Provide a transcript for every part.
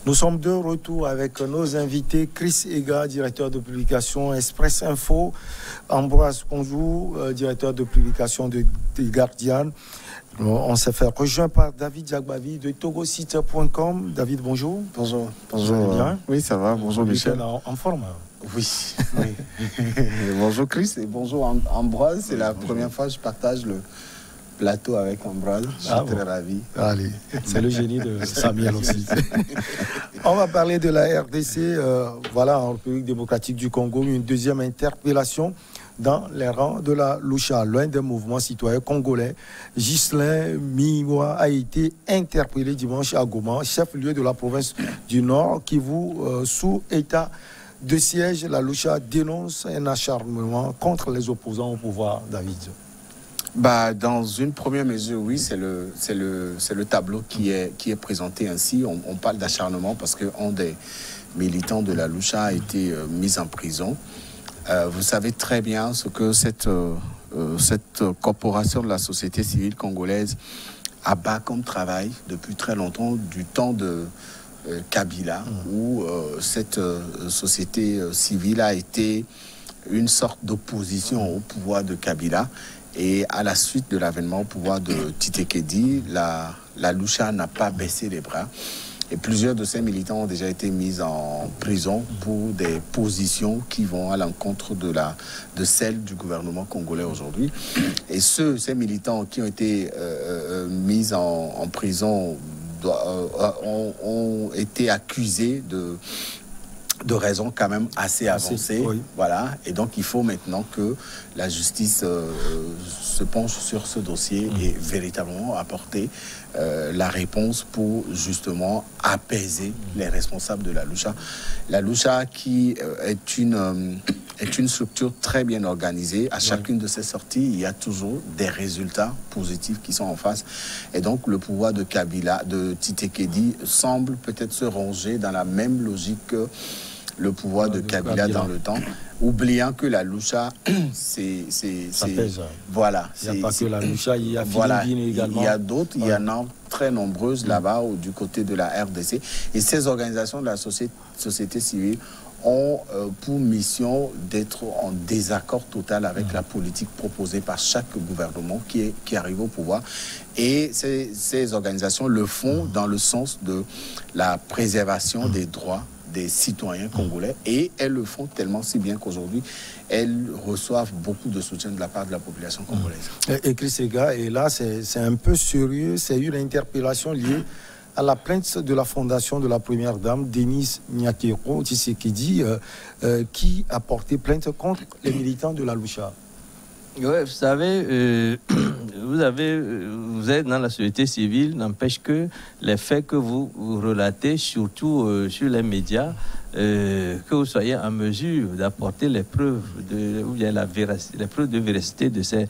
Nous sommes de retour avec nos invités, Chris Ega, directeur de publication Express Info, Ambroise Ponjou, directeur de publication de Guardian. On s'est fait rejoindre par David Jagbavi de togosite.com. David, bonjour. Bonjour. Bonjour. Vous allez bien? Oui, ça va. Bonjour Michel. En forme. Oui. Bonjour Chris et bonjour Ambroise. C'est la première fois que je partage le plateau avec Ambroise. Je suis très ravi. Allez, c'est le génie de Samuel aussi. On va parler de la RDC. Voilà, en République démocratique du Congo, une deuxième interpellation dans les rangs de la Lucha. L'un des mouvements citoyens congolais, Ghislain Miwa, a été interpellé dimanche à Goma, chef-lieu de la province du Nord, Kivu, sous état de siège. La Lucha dénonce un acharnement contre les opposants au pouvoir. David. Dans une première mesure, oui, c'est le tableau qui est présenté ainsi. On parle d'acharnement parce qu'un des militants de la Lucha a été mis en prison. Vous savez très bien ce que cette corporation de la société civile congolaise abat comme travail depuis très longtemps, du temps de Kabila, où cette société civile a été une sorte d'opposition au pouvoir de Kabila. Et à la suite de l'avènement au pouvoir de Tshisekedi, la Lucha n'a pas baissé les bras. Et plusieurs de ces militants ont déjà été mis en prison pour des positions qui vont à l'encontre de celles du gouvernement congolais aujourd'hui. Et ces militants qui ont été mis en prison ont été accusés de raisons quand même assez avancées. Oui. Voilà. Et donc, il faut maintenant que la justice se penche sur ce dossier et véritablement apporter la réponse pour justement apaiser les responsables de la Lucha. La Lucha qui est une structure très bien organisée. À chacune de ses sorties, il y a toujours des résultats positifs qui sont en face. Et donc, le pouvoir de Kabila, de Tshisekedi, semble peut-être se ranger dans la même logique que le pouvoir de Kabila dans le temps, oubliant que la Lucha, c'est voilà. Il n'y a pas que la Lucha, il y a Philippine également. Il y a d'autres, il y en a très nombreuses là-bas, du côté de la RDC. Et ces organisations de la société civile ont pour mission d'être en désaccord total avec la politique proposée par chaque gouvernement qui arrive au pouvoir. Et ces organisations le font dans le sens de la préservation des droits des citoyens congolais, et elles le font tellement si bien qu'aujourd'hui elles reçoivent beaucoup de soutien de la part de la population congolaise. Et Chris Ega, et là c'est un peu sérieux, c'est une interpellation liée à la plainte de la fondation de la première dame Denise Nyakero Tshisekedi qui a porté plainte contre les militants de la Lucha. Oui, vous savez, vous êtes dans la société civile, n'empêche que les faits que vous relatez, surtout sur les médias, que vous soyez en mesure d'apporter les preuves les preuves de véracité de ces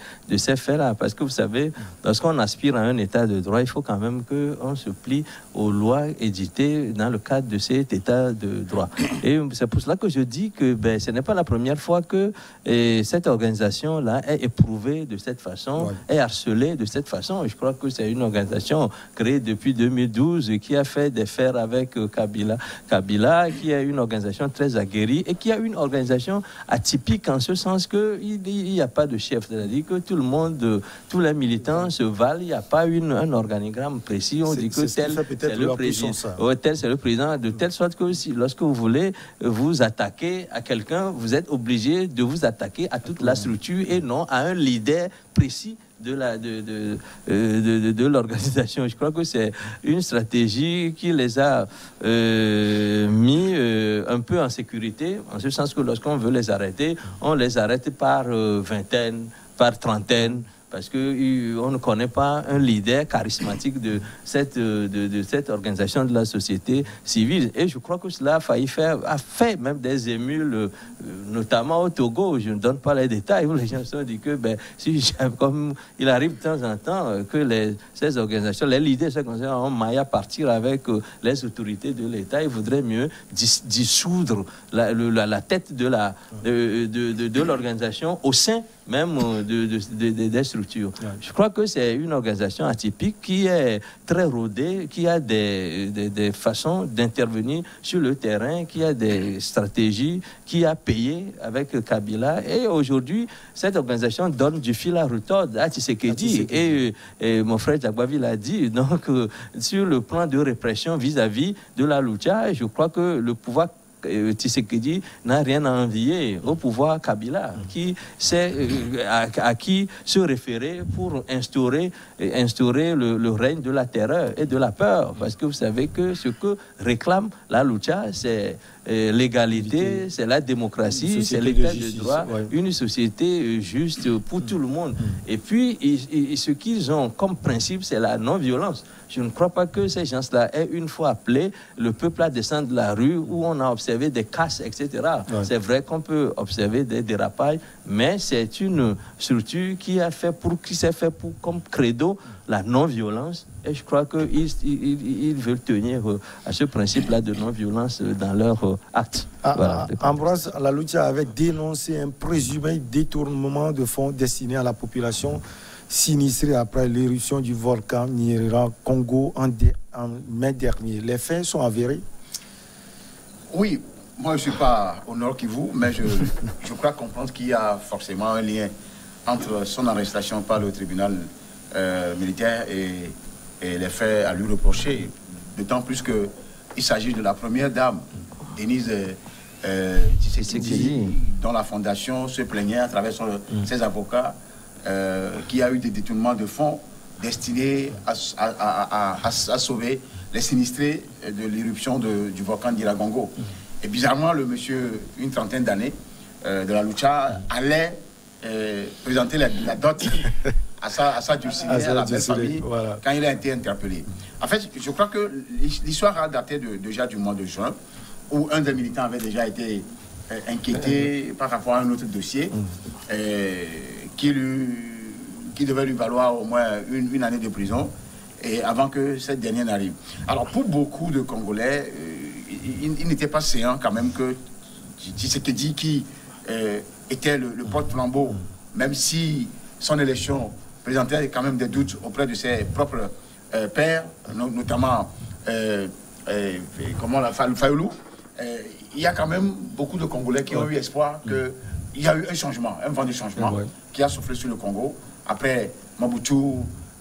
faits-là. Parce que vous savez, lorsqu'on aspire à un état de droit, il faut quand même qu'on se plie aux lois éditées dans le cadre de cet état de droit. Et c'est pour cela que je dis que ce n'est pas la première fois que cette organisation-là est éprouvée de cette façon, est harcelée de cette façon. Je crois que c'est une organisation créée depuis 2012 qui a fait des fers avec Kabila, qui a une organisation très aguerrie et qui a une organisation atypique en ce sens qu'il n'y a pas de chef, c'est-à-dire que tout le monde, tous les militants se valent, il n'y a pas un organigramme précis, on dit que tel c'est le président, tel c'est le président, de telle sorte que si, lorsque vous voulez vous attaquer à quelqu'un, vous êtes obligé de vous attaquer à toute la structure et non à un leader précis de l'organisation. Je crois que c'est une stratégie qui les a mis un peu en sécurité, en ce sens que lorsqu'on veut les arrêter, on les arrête par vingtaine, par trentaine, parce qu'on ne connaît pas un leader charismatique de cette organisation de la société civile. Et je crois que cela a fait même des émules, notamment au Togo. Je ne donne pas les détails, où les gens se disent que comme il arrive de temps en temps que ces organisations, les leaders de ces organisations ont maille à partir avec les autorités de l'État, ils voudraient mieux dissoudre la tête de l'organisation au sein même des structures. Je crois que c'est une organisation atypique qui est très rodée, qui a des façons d'intervenir sur le terrain, qui a des stratégies, qui a payé avec Kabila. Et aujourd'hui, cette organisation donne du fil à retordre à Tshisekedi. Et mon frère Jagbavi l'a dit. Donc, sur le plan de répression vis-à-vis de la Lucha, je crois que le pouvoir Tshisekedi n'a rien à envier au pouvoir Kabila, qui sait à qui se référer pour instaurer le règne de la terreur et de la peur. Parce que vous savez que ce que réclame la Lucha, c'est l'égalité, c'est la démocratie, c'est l'état de droit, une société juste pour tout le monde. Et puis, ce qu'ils ont comme principe, c'est la non-violence. Je ne crois pas que ces gens-là aient une fois appelé le peuple à descendre de la rue où on a observé des casses, etc. C'est vrai qu'on peut observer des dérapages, mais c'est une structure qui s'est fait pour comme credo la non-violence. Et je crois qu'ils veulent tenir à ce principe-là de non-violence dans leurs actes. Ambroise, la Lucha avait dénoncé un présumé détournement de fonds destinés à la population sinistrée après l'éruption du volcan Nyiragongo en mai dernier. Les faits sont avérés? Oui, moi je ne suis pas au Nord Kivu, mais je crois comprendre qu'il y a forcément un lien entre son arrestation par le tribunal militaire et les faits à lui reprocher, d'autant plus qu'il s'agit de la première dame, Denise Tshisekedi, dont la fondation se plaignait à travers ses avocats qu'il y a eu des détournements de fonds destinés à sauver les sinistrés de l'éruption du volcan d'Iragongo. Et bizarrement, le monsieur, une trentaine d'années, de la Lucha, allait présenter la dot à sa dulcinée, à la belle famille, quand il a été interpellé. En fait, je crois que l'histoire a daté déjà du mois de juin, où un des militants avait déjà été inquiété par rapport à un autre dossier qui devait lui valoir au moins une année de prison, et avant que cette dernière n'arrive. Alors, pour beaucoup de Congolais, il n'était pas séant quand même que Tshisekedi, qui était le porte-flambeau, même si son élection présentait quand même des doutes auprès de ses propres pairs, notamment Fayoulou, il y a quand même beaucoup de Congolais qui ont eu espoir qu'il y a eu un changement, un vent de changement qui a soufflé sur le Congo. Après Mobutu,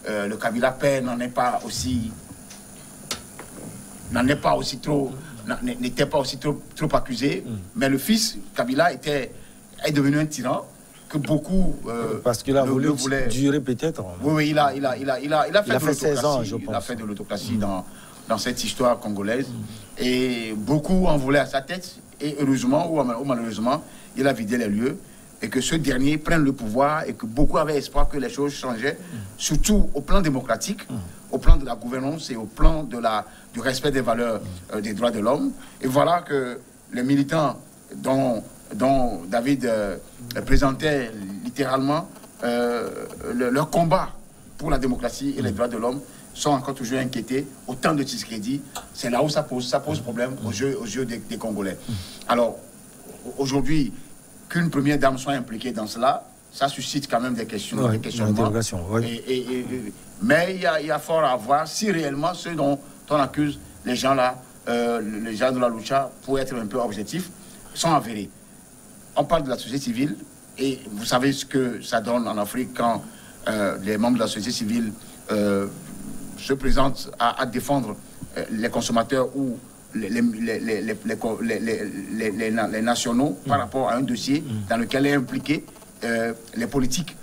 le Kabila père n'était pas aussi trop accusé, mais le fils Kabila est devenu un tyran que beaucoup parce qu'il a voulu durer peut-être. Oui, il a fait 16 ans, je pense. Il a fait de l'autocratie dans cette histoire congolaise, et beaucoup en voulaient à sa tête, et heureusement ou malheureusement, il a vidé les lieux, et que ce dernier prenne le pouvoir, et que beaucoup avaient espoir que les choses changeaient, surtout au plan démocratique, au plan de la gouvernance et au plan du respect des valeurs des droits de l'homme. Et voilà que les militants dont David présentait littéralement leur combat pour la démocratie et les droits de l'homme sont encore toujours inquiétés. Autant de Tshisekedi, c'est là où ça pose problème aux yeux des Congolais. Alors, aujourd'hui, qu'une première dame soit impliquée dans cela, ça suscite quand même des questions, des questionnements. Mais il y a fort à voir si réellement ceux dont on accuse les gens là, les gens de la Lucha, pour être un peu objectifs, sont avérés. On parle de la société civile, et vous savez ce que ça donne en Afrique quand les membres de la société civile se présentent à défendre les consommateurs ou les nationaux par rapport à un dossier dans lequel est impliqué les politiques.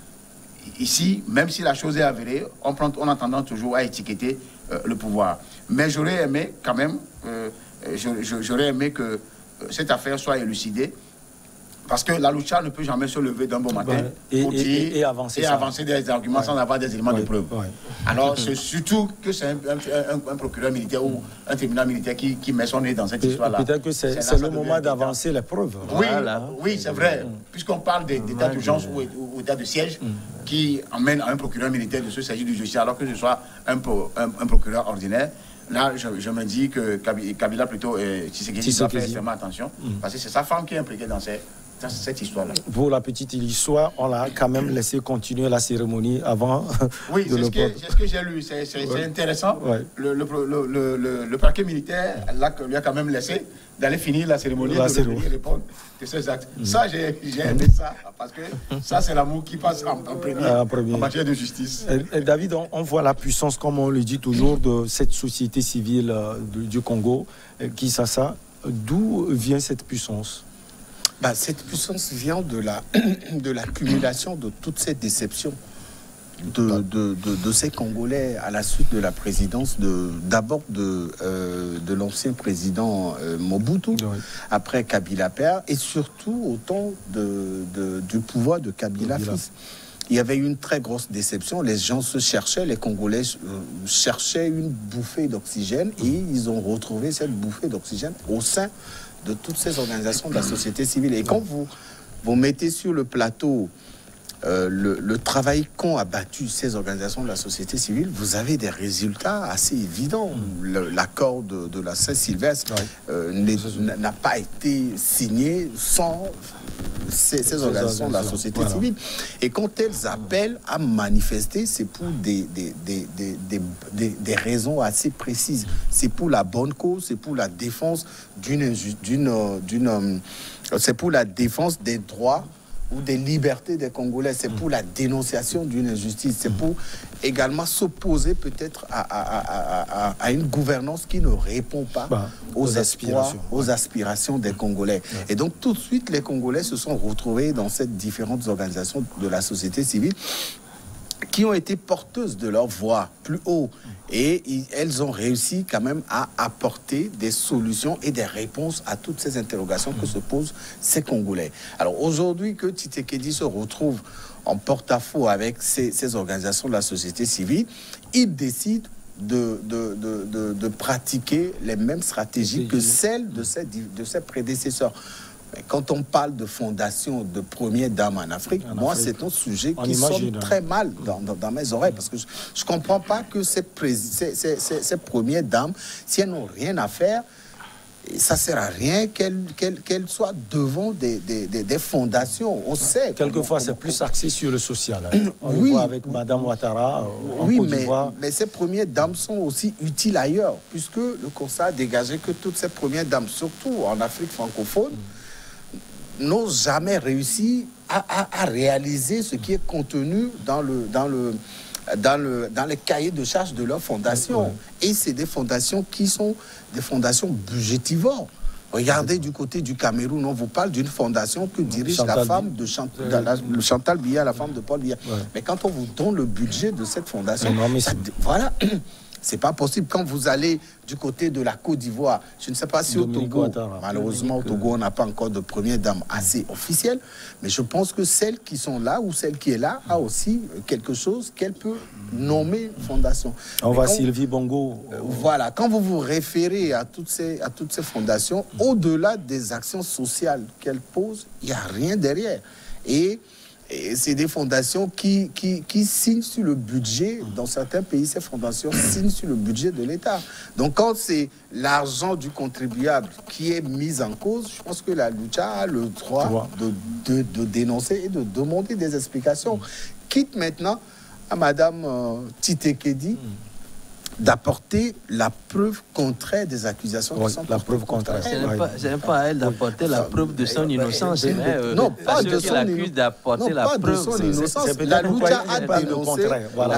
Ici, même si la chose est avérée, on a tendance toujours à étiqueter le pouvoir. Mais j'aurais aimé quand même, j'aurais aimé que cette affaire soit élucidée, parce que la Lucha ne peut jamais se lever d'un bon matin pour dire et avancer des arguments sans avoir des éléments de preuve. Alors, c'est surtout que c'est un procureur militaire ou un tribunal militaire qui met son nez dans cette histoire-là. Peut-être que c'est le moment d'avancer les preuves. Oui, c'est vrai. Puisqu'on parle d'état d'urgence ou d'état de siège qui emmène à un procureur militaire de se saisir du dossier, alors que ce soit un procureur ordinaire. Là, je me dis que Kabila plutôt Tshisekedi doit faire extrêmement attention, parce que c'est sa femme qui est impliquée dans cette histoire-là. Pour la petite histoire, on l'a quand même laissé continuer la cérémonie avant. Oui, c'est ce que j'ai lu. C'est intéressant. Ouais. Le parquet militaire lui a quand même laissé d'aller finir la cérémonie et répondre de ses actes. Ça, j'ai aimé ça, parce que ça, c'est l'amour qui passe en premier en matière de justice. Et David, on voit la puissance, comme on le dit toujours, de cette société civile du Congo, Kinshasa. D'où vient cette puissance? Cette puissance vient de l'accumulation de toutes ces déceptions de ces Congolais à la suite de la présidence d'abord de l'ancien président Mobutu, après Kabila père, et surtout au temps du pouvoir de Kabila fils. Il y avait une très grosse déception. Les gens se cherchaient, les Congolais cherchaient une bouffée d'oxygène, et ils ont retrouvé cette bouffée d'oxygène au sein de toutes ces organisations de la société civile. Et quand vous mettez sur le plateau le travail qu'ont abattu ces organisations de la société civile, vous avez des résultats assez évidents. L'accord de la Saint-Sylvestre n'a pas été signé sans ces organisations de la société civile. Et quand elles appellent à manifester, c'est pour des raisons assez précises. C'est pour la bonne cause, c'est pour la défense c'est pour la défense des droits ou des libertés des Congolais, c'est pour la dénonciation d'une injustice, c'est pour également s'opposer peut-être à une gouvernance qui ne répond pas aux espoirs, aux aspirations des Congolais. Et donc tout de suite, les Congolais se sont retrouvés dans ces différentes organisations de la société civile qui ont été porteuses de leur voix plus haut. Et elles ont réussi quand même à apporter des solutions et des réponses à toutes ces interrogations que se posent ces Congolais. Alors aujourd'hui que Tshisekedi se retrouve en porte-à-faux avec ces organisations de la société civile, il décide de pratiquer les mêmes stratégies que celles de ses prédécesseurs. Quand on parle de fondation de première dame en Afrique, c'est un sujet qui sonne très mal dans mes oreilles, parce que je ne comprends pas que ces premières dames, si elles n'ont rien à faire, ça ne sert à rien qu'elles soient devant des fondations. On sait. Quelquefois, c'est plus axé sur le social. On le voit avec Madame Ouattara en Côte d'Ivoire. Mais ces premières dames sont aussi utiles ailleurs, puisque le constat a dégagé que toutes ces premières dames, surtout en Afrique francophone, n'ont jamais réussi à réaliser ce qui est contenu dans les cahiers de charges de leur fondation. Et c'est des fondations qui sont des fondations budgétivores. Regardez du côté du Cameroun, on vous parle d'une fondation que dirige la femme de Chantal Biya, la femme de Paul Biya. Mais quand on vous donne le budget de cette fondation, voilà. C'est pas possible. Quand vous allez du côté de la Côte d'Ivoire, je ne sais pas si au Togo, malheureusement au Togo, on n'a pas encore de première dame assez officielle, mais je pense que celle qui sont là ou celle qui est là a aussi quelque chose qu'elle peut nommer fondation. On va Sylvie Bongo. Voilà, quand vous vous référez à toutes ces fondations, au-delà des actions sociales qu'elles posent, il n'y a rien derrière. Et c'est des fondations qui signent sur le budget. Dans certains pays, ces fondations signent sur le budget de l'État. Donc, quand c'est l'argent du contribuable qui est mis en cause, je pense que la Lucha a le droit de dénoncer et de demander des explications. Quitte maintenant à Madame Tshisekedi d'apporter la preuve contraire des accusations qui sont la preuve contraire. Ce n'est pas à elle d'apporter la preuve de son innocence, mais non, pas de son accuse d'apporter la preuve de son innocence. La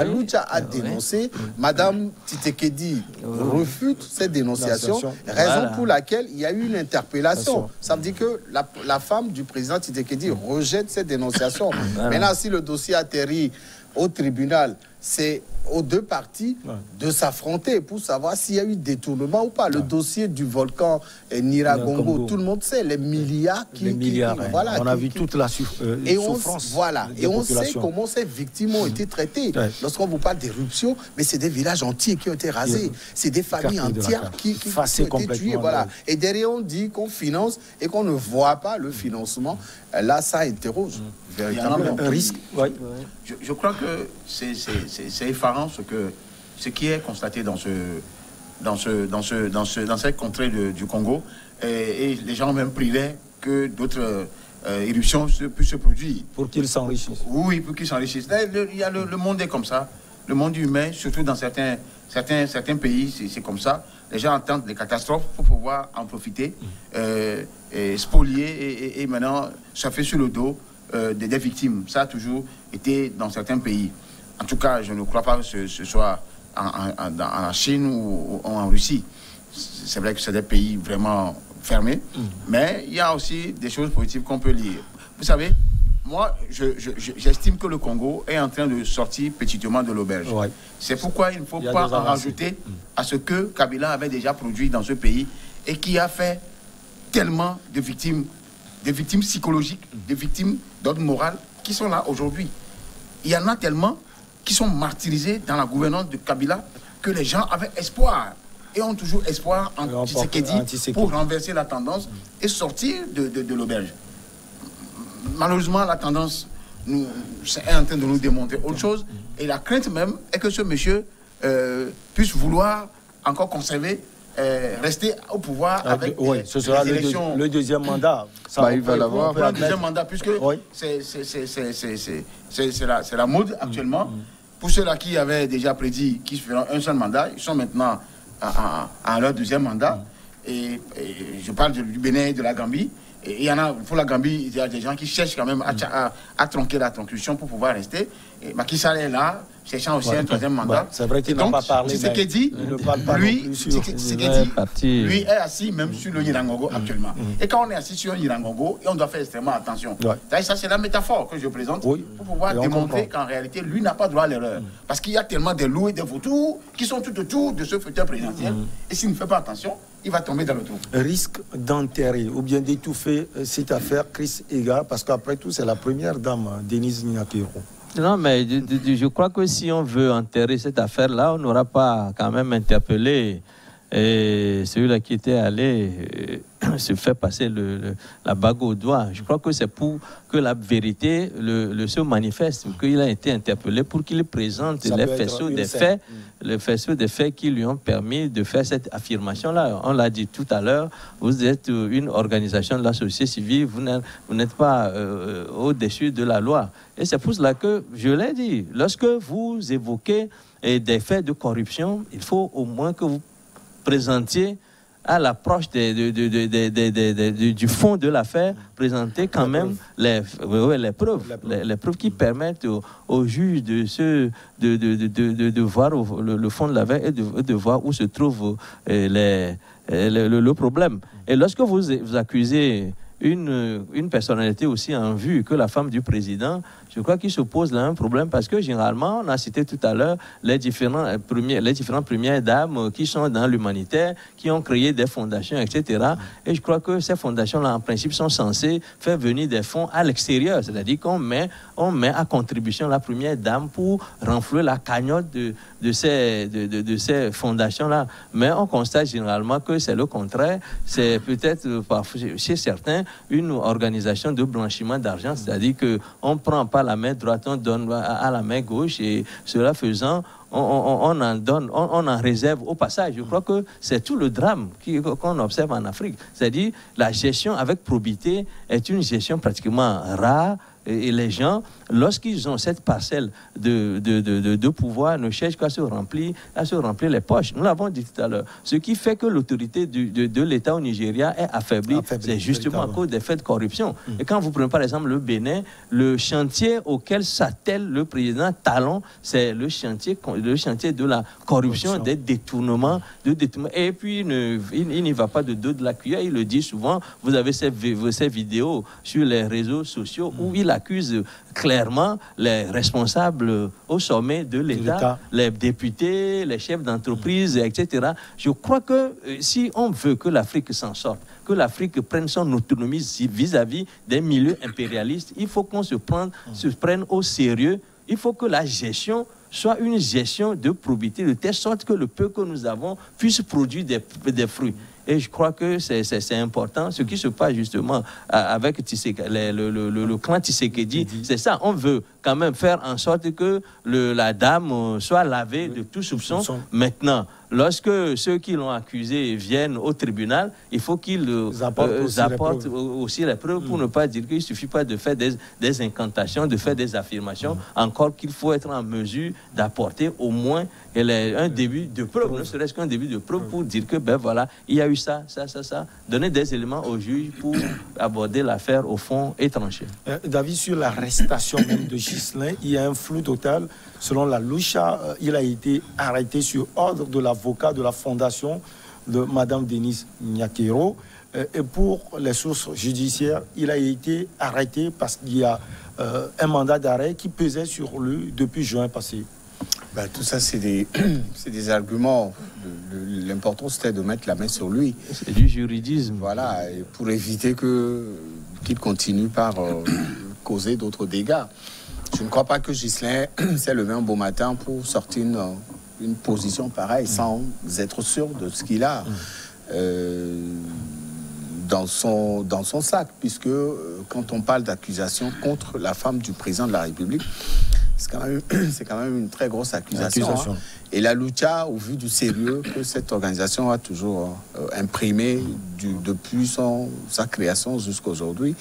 Lucha a dénoncé, Madame Tshisekedi refute cette dénonciation, raison pour laquelle il y a eu une interpellation. Ça veut dire que la femme du président Tshisekedi rejette cette dénonciation. Maintenant, si le dossier atterrit au tribunal, c'est aux deux parties de s'affronter pour savoir s'il y a eu détournement ou pas. Le dossier du volcan Nyiragongo, tout le monde sait, les milliards on a vu toute la souffrance. Et on sait comment ces victimes ont été traitées. Lorsqu'on vous parle d'éruption, mais c'est des villages entiers qui ont été rasés. C'est des familles entières qui ont été tuées. Et derrière, on dit qu'on finance et qu'on ne voit pas le financement. Là, ça interroge. Véritablement. Un risque. Je crois que c'est effarant ce qui est constaté dans cette contrée du Congo. Et les gens même prieraient que d'autres éruption puisse se produire. Pour qu'ils s'enrichissent. Oui, pour qu'ils s'enrichissent. Le monde est comme ça. Le monde humain, surtout dans certains pays, c'est comme ça. Les gens entendent des catastrophes pour pouvoir en profiter, spolier et maintenant surfer sur le dos des victimes. Ça a toujours été dans certains pays. En tout cas, je ne crois pas que ce soit en Chine ou en Russie. C'est vrai que c'est des pays vraiment fermés, mais il y a aussi des choses positives qu'on peut lire. Vous savez, moi, j'estime que le Congo est en train de sortir petitement de l'auberge. Ouais. C'est pourquoi il ne faut pas en rajouter à ce que Kabila avait déjà produit dans ce pays et qui a fait tellement de victimes psychologiques, de victimes d'ordre moral qui sont là aujourd'hui. Il y en a tellement qui sont martyrisés dans la gouvernance de Kabila que les gens avaient espoir et ont toujours espoir en Tshisekedi pour renverser la tendance et sortir de l'auberge. Malheureusement, la tendance est en train de nous démontrer autre chose. Et la crainte même est que ce monsieur puisse vouloir encore conserver, rester au pouvoir avec ce sera les élections. Le deuxième mandat. Il va l'avoir. Le deuxième mandat, puisque c'est la mode actuellement. Pour ceux-là qui avaient déjà prédit qu'ils feront un seul mandat, ils sont maintenant à leur deuxième mandat. Et je parle du Bénin et de la Gambie. Et il y en a, pour la Gambie, il y a des gens qui cherchent quand même à tronquer la conclusion pour pouvoir rester. Et Macky Sall est là, cherchant aussi un troisième mandat. C'est vrai qu'il n'a pas parlé. Tshisekedi, lui est assis même sur le Nirangongo actuellement. Et quand on est assis sur le Nirangongo, on doit faire extrêmement attention. Ça, c'est la métaphore que je présente pour pouvoir démontrer qu'en réalité, lui n'a pas droit à l'erreur. Parce qu'il y a tellement de loups et de vautours qui sont tout autour de ce fauteuil présidentiel. Et s'il ne fait pas attention, il va tomber dans le trou. Risque d'enterrer ou bien d'étouffer cette affaire Chris Ega, parce qu'après tout, c'est la première dame, Denise Nyakiro. Non, mais je crois que si on veut enterrer cette affaire-là, on n'aura pas quand même interpellé celui-là qui était allé se fait passer la bague au doigt. Je crois que c'est pour que la vérité se manifeste, qu'il a été interpellé pour qu'il présente les faisceaux des faits qui lui ont permis de faire cette affirmation-là. On l'a dit tout à l'heure, vous êtes une organisation de la société civile, vous n'êtes pas au-dessus de la loi. Et c'est pour cela que, je l'ai dit, lorsque vous évoquez des faits de corruption, il faut au moins que vous présentiez à l'approche du fond de l'affaire, présenter quand même les preuves qui permettent aux juges de voir le fond de l'affaire et de voir où se trouve le problème. Et lorsque vous accusez une personnalité aussi en vue que la femme du président, je crois qu'il se pose là un problème parce que généralement, on a cité tout à l'heure les différentes premières dames qui sont dans l'humanitaire, qui ont créé des fondations, etc. Et je crois que ces fondations-là, en principe, sont censées faire venir des fonds à l'extérieur. C'est-à-dire qu'on met à contribution la première dame pour renflouer la cagnotte de ces fondations-là. Mais on constate généralement que c'est le contraire. C'est peut-être, chez certains, une organisation de blanchiment d'argent. C'est-à-dire qu'on prend pas la main droite, on donne à la main gauche, et cela faisant, on en réserve au passage. Je crois que c'est tout le drame qu'on observe en Afrique. C'est-à-dire la gestion avec probité est une gestion pratiquement rare. Et les gens, lorsqu'ils ont cette parcelle de pouvoir, ne cherchent qu'à se remplir les poches. Nous l'avons dit tout à l'heure. Ce qui fait que l'autorité de l'État au Nigeria est affaiblie, c'est justement à cause des faits de corruption. Et quand vous prenez par exemple le Bénin, le chantier auquel s'attelle le président Talon, c'est le chantier de la corruption, des détournements. Et puis, il n'y va pas de dos de la cuillère, il le dit souvent. Vous avez ces vidéos sur les réseaux sociaux où il accuse clairement les responsables au sommet de l'État, les députés, les chefs d'entreprise, etc. Je crois que si on veut que l'Afrique s'en sorte, que l'Afrique prenne son autonomie vis-à-vis des milieux impérialistes, il faut qu'on se prenne au sérieux. Il faut que la gestion soit une gestion de probité, de telle sorte que le peu que nous avons puisse produire des fruits. Et je crois que c'est important. Ce qui se passe justement avec le clan Tshisekedi, c'est ça. On veut quand même faire en sorte que la dame soit lavée de tout soupçon. Maintenant, lorsque ceux qui l'ont accusé viennent au tribunal, il faut qu'ils apportent aussi les preuves pour ne pas dire qu'il ne suffit pas de faire des incantations, de faire des affirmations, encore qu'il faut être en mesure d'apporter au moins un début de preuve, ne serait-ce qu'un début de preuve pour dire que, ben voilà, il y a eu ça, donner des éléments au juge pour aborder l'affaire au fond et trancher. David, sur l'arrestation même de Ghislain, il y a un flou total. Selon la Lucha, il a été arrêté sur ordre de l'avocat de la fondation de Mme Denise Nyakero. Et pour les sources judiciaires, il a été arrêté parce qu'il y a un mandat d'arrêt qui pesait sur lui depuis juin passé. Ben, tout ça, c'est des arguments. L'important, c'était de mettre la main sur lui. C'est du juridisme. Voilà, et pour éviter qu'il continue par causer d'autres dégâts. Je ne crois pas que Ghislain s'est levé un beau matin pour sortir une position pareille sans être sûr de ce qu'il a dans son sac. Puisque quand on parle d'accusation contre la femme du président de la République, c'est quand même une très grosse accusation. Hein. Et la Lucha, au vu du sérieux que cette organisation a toujours imprimé depuis sa création jusqu'à aujourd'hui,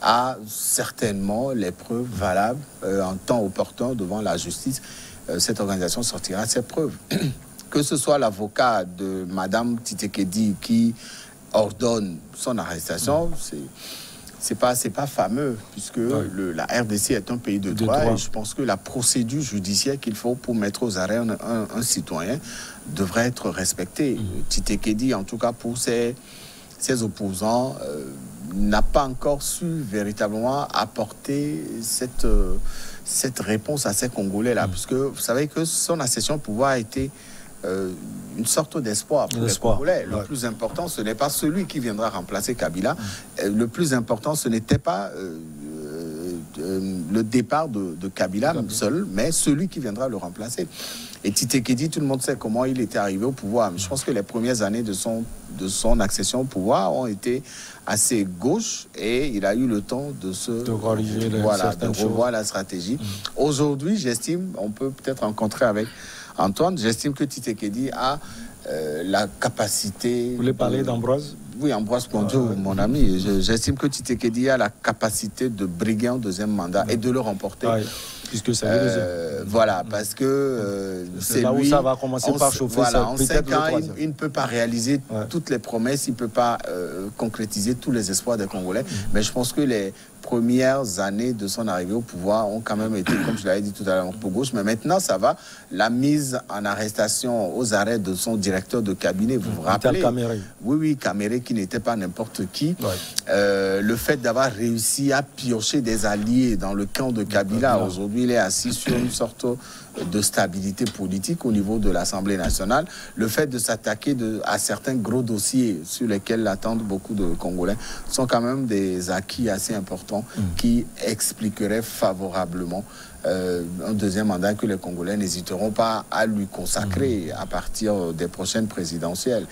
a certainement les preuves valables en temps opportun devant la justice. Cette organisation sortira ses preuves. Que ce soit l'avocat de Mme Tshisekedi qui ordonne son arrestation, c'est pas fameux, puisque la RDC est un pays de droit, et je pense que la procédure judiciaire qu'il faut pour mettre aux arrêts un citoyen devrait être respectée. Tshisekedi, en tout cas pour ses opposants, n'a pas encore su véritablement apporter cette réponse à ces Congolais-là, puisque vous savez que son accession au pouvoir a été une sorte d'espoir pour les Congolais. Le plus important, ce n'est pas celui qui viendra remplacer Kabila. Le plus important, ce n'était pas le départ de Kabila seul, mais celui qui viendra le remplacer. Et Tshisekedi, tout le monde sait comment il était arrivé au pouvoir. Mais je pense que les premières années de son accession au pouvoir ont été assez gauches, et il a eu le temps de revoir la stratégie. Aujourd'hui, j'estime, on peut peut-être rencontrer avec Antoine, j'estime que Tshisekedi a la capacité... Vous voulez parler d'Ambroise? Oui, Ambroise Pondio, mon ami. J'estime que Tshisekedi a la capacité de briguer un deuxième mandat et de le remporter. Puisque ça voilà, parce que c'est là lui, où ça va commencer par chauffer. Voilà, on sait qu'il ne peut pas réaliser toutes les promesses, il ne peut pas concrétiser tous les espoirs des Congolais. Mais je pense que les premières années de son arrivée au pouvoir ont quand même été, comme je l'avais dit tout à l'heure, pour gauche. Mais maintenant, ça va. La mise en arrestation aux arrêts de son directeur de cabinet, vous vous rappelez? Oui, Caméré, qui n'était pas n'importe qui. Le fait d'avoir réussi à piocher des alliés dans le camp de Kabila, aujourd'hui, il est assis sur une sorte de stabilité politique au niveau de l'Assemblée nationale. Le fait de s'attaquer à certains gros dossiers sur lesquels attendent beaucoup de Congolais sont quand même des acquis assez importants qui expliqueraient favorablement un deuxième mandat que les Congolais n'hésiteront pas à lui consacrer à partir des prochaines présidentielles.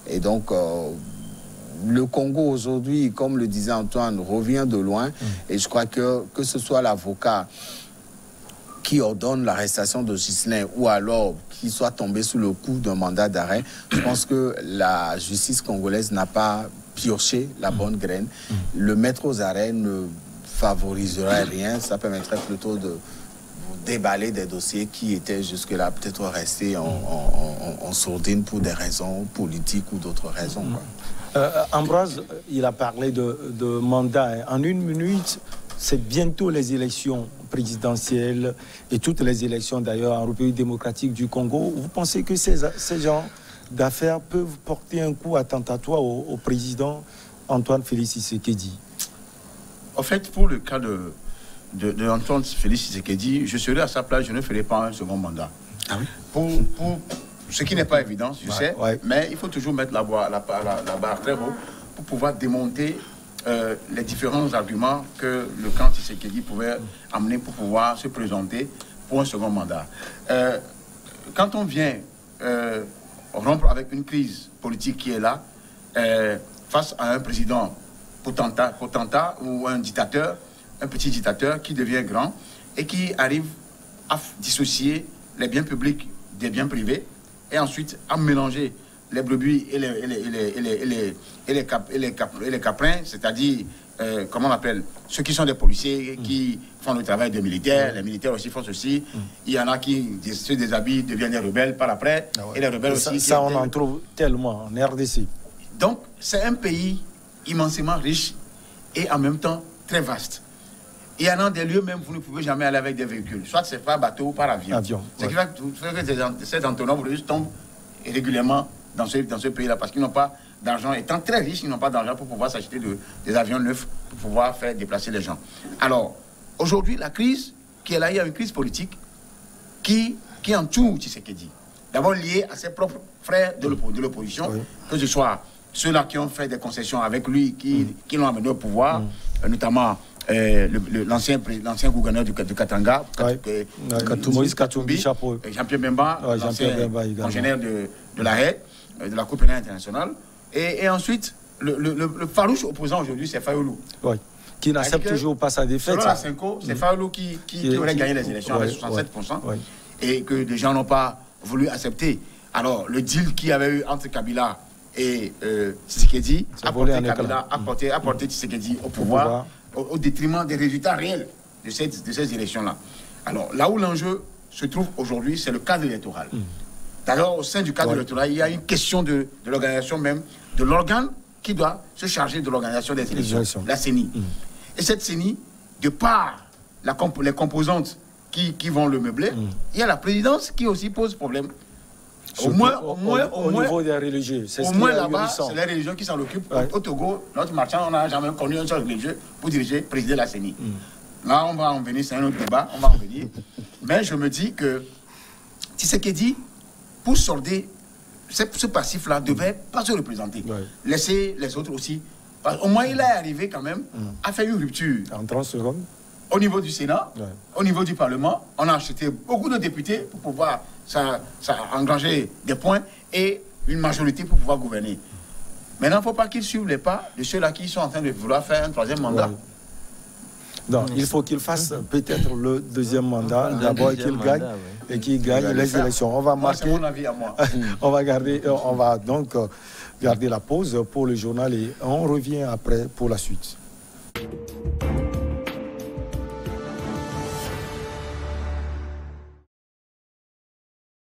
Et donc... le Congo aujourd'hui, comme le disait Antoine, revient de loin. Et je crois que ce soit l'avocat qui ordonne l'arrestation de Ghislain ou alors qui soit tombé sous le coup d'un mandat d'arrêt, je pense que la justice congolaise n'a pas pioché la bonne graine. Le mettre aux arrêts ne favoriserait rien. Ça permettrait plutôt de déballer des dossiers qui étaient jusque-là peut-être restés en sourdine pour des raisons politiques ou d'autres raisons. Ambroise, il a parlé de mandat. En une minute, c'est bientôt les élections présidentielles et toutes les élections d'ailleurs en République démocratique du Congo. Vous pensez que ces gens d'affaires peuvent porter un coup attentatoire au président Antoine Félix Tshisekedi? En fait, pour le cas de Antoine Félix Tshisekedi, je serais à sa place, je ne ferai pas un second mandat. Ah oui? Pour ce qui n'est pas évident, je sais, mais il faut toujours mettre la barre très haut pour pouvoir démonter les différents arguments que le camp Tshisekedi pouvait amener pour pouvoir se présenter pour un second mandat. Quand on vient rompre avec une crise politique qui est là, face à un président potentat ou un dictateur, un petit dictateur qui devient grand et qui arrive à dissocier les biens publics des biens privés et ensuite à mélanger les brebis et les caprins, c'est-à-dire, comment on appelle, ceux qui sont des policiers, qui font le travail des militaires, les militaires aussi font ceci. Il y en a qui se déshabillent, deviennent des rebelles par après, et les rebelles aussi. Ça, on en trouve tellement en RDC. Donc, c'est un pays immensément riche et en même temps très vaste. Il y en a des lieux même où vous ne pouvez jamais aller avec des véhicules. Soit c'est par bateau ou par avion. Ce qui fait que ces entonnoirs tombent régulièrement dans ce pays-là parce qu'ils n'ont pas d'argent. Étant très riches, ils n'ont pas d'argent pour pouvoir s'acheter des avions neufs pour pouvoir faire déplacer les gens. Alors, aujourd'hui, la crise qui est là, il y a une crise politique qui entoure Tshisekedi. D'abord liée à ses propres frères de l'opposition, que ce soit ceux-là qui ont fait des concessions avec lui, qui l'ont amené au pouvoir, notamment l'ancien gouverneur du Katanga, Moïse Katumbi, Jean-Pierre Bemba, l'ancien congénère de la haie, de la Cour pénale internationale. Et ensuite, le farouche opposant aujourd'hui, c'est Fayoulou. Qui n'accepte toujours pas sa défaite. Selon la Cinco, c'est Fayoulou qui aurait gagné les élections avec 67%, et que des gens n'ont pas voulu accepter. Alors, le deal qu'il y avait eu entre Kabila et Tshisekedi a porté Tshisekedi au pouvoir, au détriment des résultats réels de ces élections-là. Alors, là où l'enjeu se trouve aujourd'hui, c'est le cadre électoral. D'ailleurs, au sein du cadre électoral, il y a une question de l'organisation même, de l'organe qui doit se charger de l'organisation des élections, la CENI. Et cette CENI, de par les composantes qui vont le meubler, il y a la présidence qui aussi pose problème. Au niveau des religieux. Au moins là-bas, c'est les religieux qui s'en occupent. Au Togo, notre marchand, on n'a jamais connu un seul religieux pour présider la CENI. Là, on va en venir, c'est un autre débat, on va en venir. Mais je me dis que Tshisekedi, pour solder ce passif-là, ne devait pas se représenter. Laisser les autres aussi. Au moins, il est arrivé quand même à faire une rupture. En 30 secondes. Au niveau du Sénat, au niveau du Parlement, on a acheté beaucoup de députés pour pouvoir engranger des points et une majorité pour pouvoir gouverner. Maintenant, il ne faut pas qu'ils suivent les pas de ceux-là qui sont en train de vouloir faire un troisième mandat. Non, il faut qu'il fasse peut-être le deuxième mandat, d'abord qu'il gagne et qu'il gagne les élections. On va marquer. C'est mon avis à moi. on va donc garder la pause pour le journal et on revient après pour la suite.